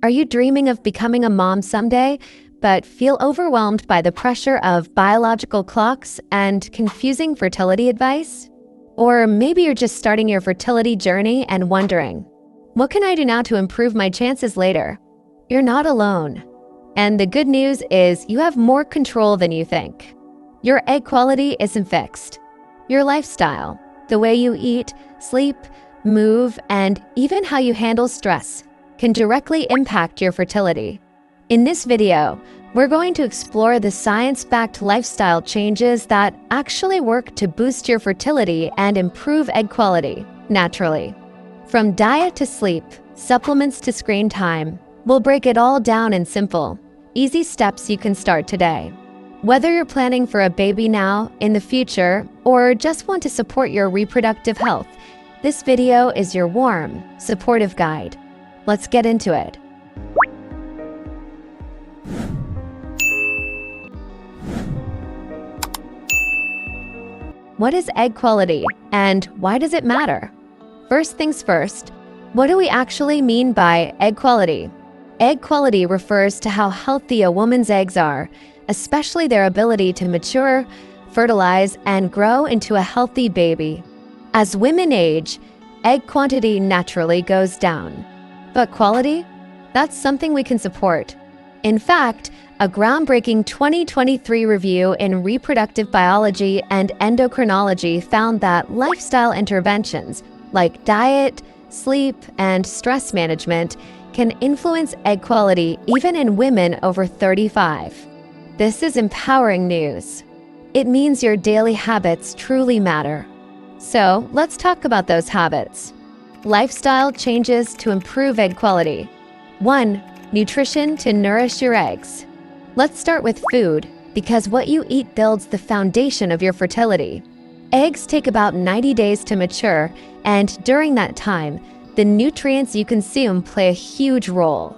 Are you dreaming of becoming a mom someday, but feel overwhelmed by the pressure of biological clocks and confusing fertility advice? Or maybe you're just starting your fertility journey and wondering, what can I do now to improve my chances later? You're not alone. And the good news is you have more control than you think. Your egg quality isn't fixed. Your lifestyle, the way you eat, sleep, move, and even how you handle stress can directly impact your fertility. In this video, we're going to explore the science-backed lifestyle changes that actually work to boost your fertility and improve egg quality naturally. From diet to sleep, supplements to screen time, we'll break it all down in simple, easy steps you can start today. Whether you're planning for a baby now, in the future, or just want to support your reproductive health, this video is your warm, supportive guide. Let's get into it. What is egg quality, and why does it matter? First things first, what do we actually mean by egg quality? Egg quality refers to how healthy a woman's eggs are, especially their ability to mature, fertilize, and grow into a healthy baby. As women age, egg quantity naturally goes down. But quality? That's something we can support. In fact, a groundbreaking 2023 review in reproductive biology and endocrinology found that lifestyle interventions like diet, sleep, and stress management can influence egg quality even in women over 35. This is empowering news. It means your daily habits truly matter. So let's talk about those habits. Lifestyle changes to improve egg quality. 1. Nutrition to nourish your eggs. Let's start with food, because what you eat builds the foundation of your fertility. Eggs take about 90 days to mature, and during that time, the nutrients you consume play a huge role.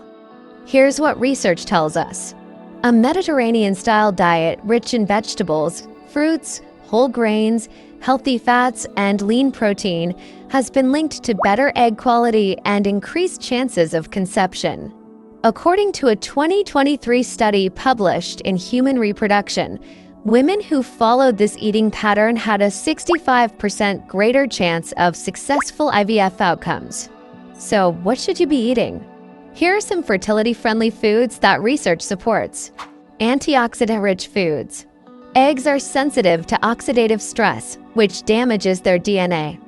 Here's what research tells us. A Mediterranean-style diet rich in vegetables, fruits, whole grains, healthy fats, and lean protein has been linked to better egg quality and increased chances of conception. According to a 2023 study published in Human Reproduction, women who followed this eating pattern had a 65% greater chance of successful IVF outcomes. So, what should you be eating? Here are some fertility-friendly foods that research supports. Antioxidant-rich foods. Eggs are sensitive to oxidative stress, which damages their DNA.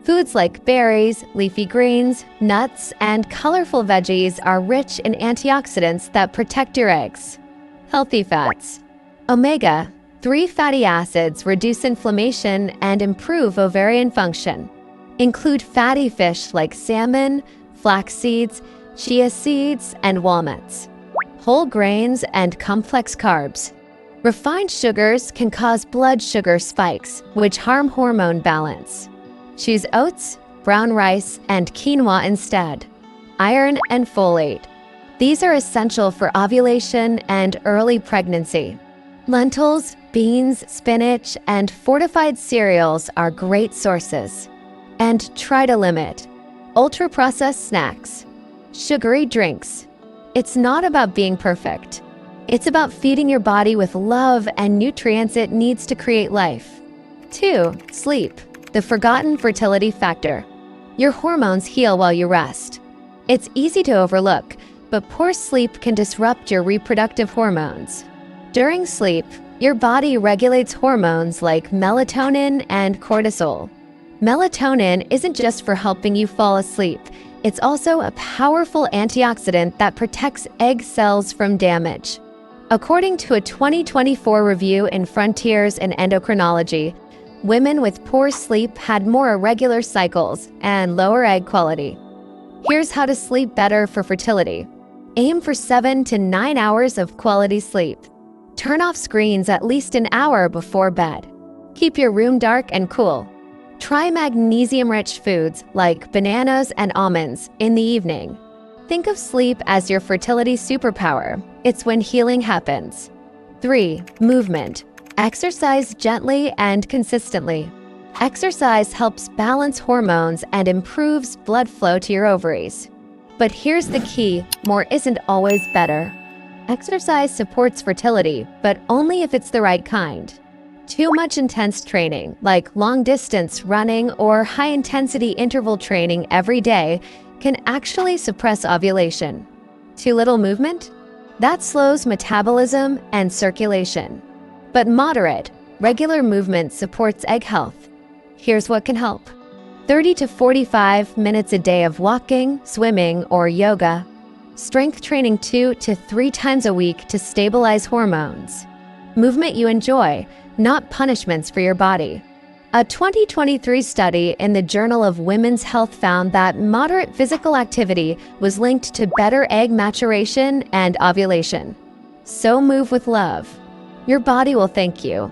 Foods like berries, leafy greens, nuts, and colorful veggies are rich in antioxidants that protect your eggs. Healthy fats. Omega-3 fatty acids reduce inflammation and improve ovarian function. Include fatty fish like salmon, flax seeds, chia seeds, and walnuts. Whole grains and complex carbs. Refined sugars can cause blood sugar spikes, which harm hormone balance. Choose oats, brown rice, and quinoa instead. Iron and folate. These are essential for ovulation and early pregnancy. Lentils, beans, spinach, and fortified cereals are great sources. And try to limit ultra-processed snacks. Sugary drinks. It's not about being perfect. It's about feeding your body with love and nutrients it needs to create life. 2. Sleep, the forgotten fertility factor. Your hormones heal while you rest. It's easy to overlook, but poor sleep can disrupt your reproductive hormones. During sleep, your body regulates hormones like melatonin and cortisol. Melatonin isn't just for helping you fall asleep. It's also a powerful antioxidant that protects egg cells from damage. According to a 2024 review in Frontiers in Endocrinology, women with poor sleep had more irregular cycles and lower egg quality. Here's how to sleep better for fertility. Aim for 7 to 9 hours of quality sleep. Turn off screens at least an hour before bed. Keep your room dark and cool. Try magnesium-rich foods like bananas and almonds in the evening. Think of sleep as your fertility superpower. It's when healing happens. 3. Movement. Exercise gently and consistently. Exercise helps balance hormones and improves blood flow to your ovaries. But here's the key, more isn't always better. Exercise supports fertility, but only if it's the right kind. Too much intense training, like long-distance running or high-intensity interval training every day, can actually suppress ovulation. Too little movement? That slows metabolism and circulation. But moderate, regular movement supports egg health. Here's what can help. 30 to 45 minutes a day of walking, swimming, or yoga. Strength training 2 to 3 times a week to stabilize hormones. Movement you enjoy, not punishments for your body. A 2023 study in the Journal of Women's Health found that moderate physical activity was linked to better egg maturation and ovulation. So move with love. Your body will thank you.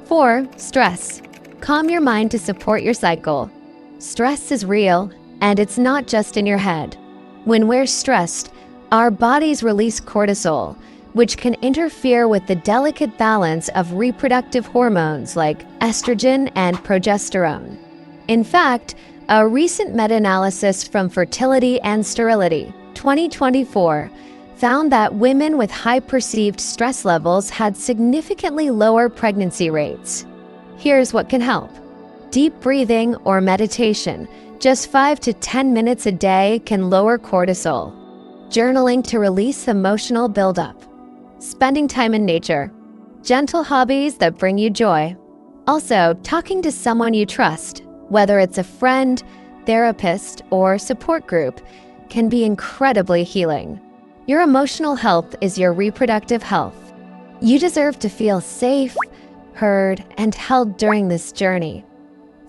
4. Stress. Calm your mind to support your cycle. Stress is real, and it's not just in your head. When we're stressed, our bodies release cortisol, which can interfere with the delicate balance of reproductive hormones like estrogen and progesterone. In fact, a recent meta-analysis from Fertility and Sterility, 2024, found that women with high perceived stress levels had significantly lower pregnancy rates. Here's what can help. Deep breathing or meditation, just 5 to 10 minutes a day, can lower cortisol. Journaling to release emotional buildup. Spending time in nature. Gentle hobbies that bring you joy. Also, talking to someone you trust, whether it's a friend, therapist, or support group, can be incredibly healing. Your emotional health is your reproductive health. You deserve to feel safe, heard, and held during this journey.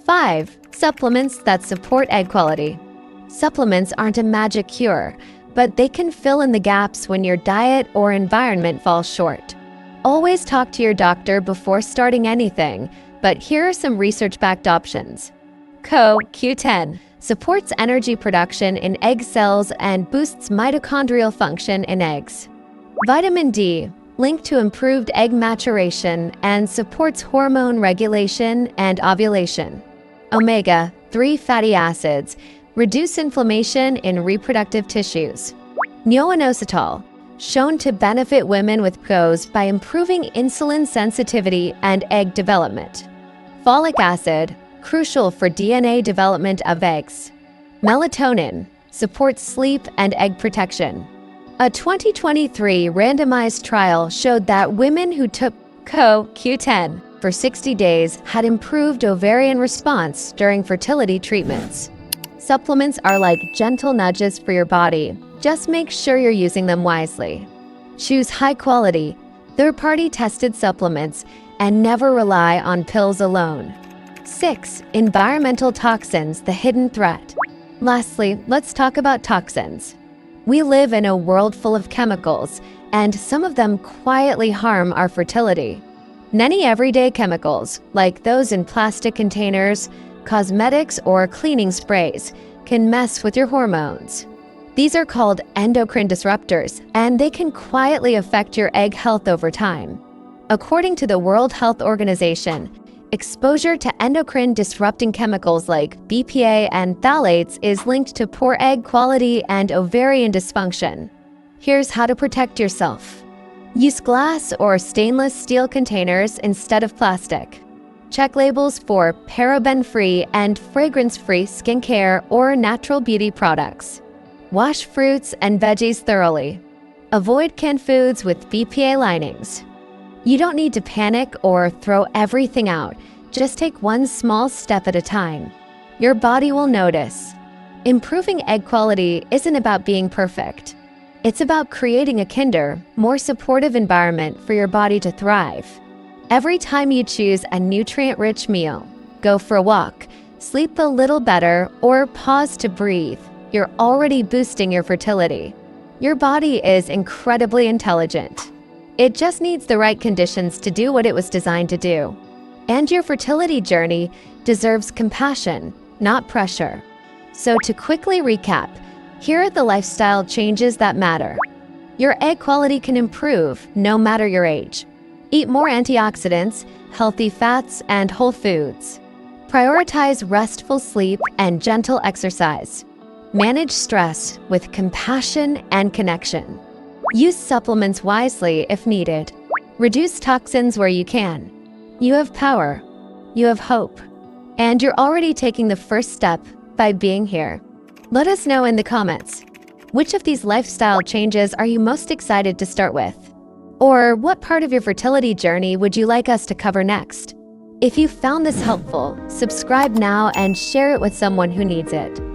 5. Supplements that support egg quality. Supplements aren't a magic cure, but they can fill in the gaps when your diet or environment falls short. Always talk to your doctor before starting anything, but here are some research-backed options. CoQ10 supports energy production in egg cells and boosts mitochondrial function in eggs. Vitamin D, linked to improved egg maturation and supports hormone regulation and ovulation. Omega-3 fatty acids reduce inflammation in reproductive tissues. Neoinositol, shown to benefit women with PCOS by improving insulin sensitivity and egg development. Folic acid, crucial for DNA development of eggs. Melatonin, supports sleep and egg protection. A 2023 randomized trial showed that women who took CoQ10 for 60 days had improved ovarian response during fertility treatments. Supplements are like gentle nudges for your body. Just make sure you're using them wisely. Choose high-quality, third-party tested supplements and never rely on pills alone. 6. Environmental toxins, the hidden threat. Lastly, let's talk about toxins. We live in a world full of chemicals, and some of them quietly harm our fertility. Many everyday chemicals, like those in plastic containers, cosmetics, or cleaning sprays, can mess with your hormones. These are called endocrine disruptors, and they can quietly affect your egg health over time. According to the World Health Organization, exposure to endocrine disrupting chemicals like BPA and phthalates is linked to poor egg quality and ovarian dysfunction. Here's how to protect yourself. Use glass or stainless steel containers instead of plastic. Check labels for paraben-free and fragrance-free skincare or natural beauty products. Wash fruits and veggies thoroughly. Avoid canned foods with BPA linings. You don't need to panic or throw everything out. Just take one small step at a time. Your body will notice. Improving egg quality isn't about being perfect. It's about creating a kinder, more supportive environment for your body to thrive. Every time you choose a nutrient-rich meal, go for a walk, sleep a little better, or pause to breathe, you're already boosting your fertility. Your body is incredibly intelligent. It just needs the right conditions to do what it was designed to do. And your fertility journey deserves compassion, not pressure. So to quickly recap, here are the lifestyle changes that matter. Your egg quality can improve no matter your age. Eat more antioxidants, healthy fats, and whole foods. Prioritize restful sleep and gentle exercise. Manage stress with compassion and connection. Use supplements wisely if needed. Reduce toxins where you can. You have power. You have hope. And you're already taking the first step by being here. Let us know in the comments, which of these lifestyle changes are you most excited to start with? Or what part of your fertility journey would you like us to cover next? If you found this helpful, subscribe now and share it with someone who needs it.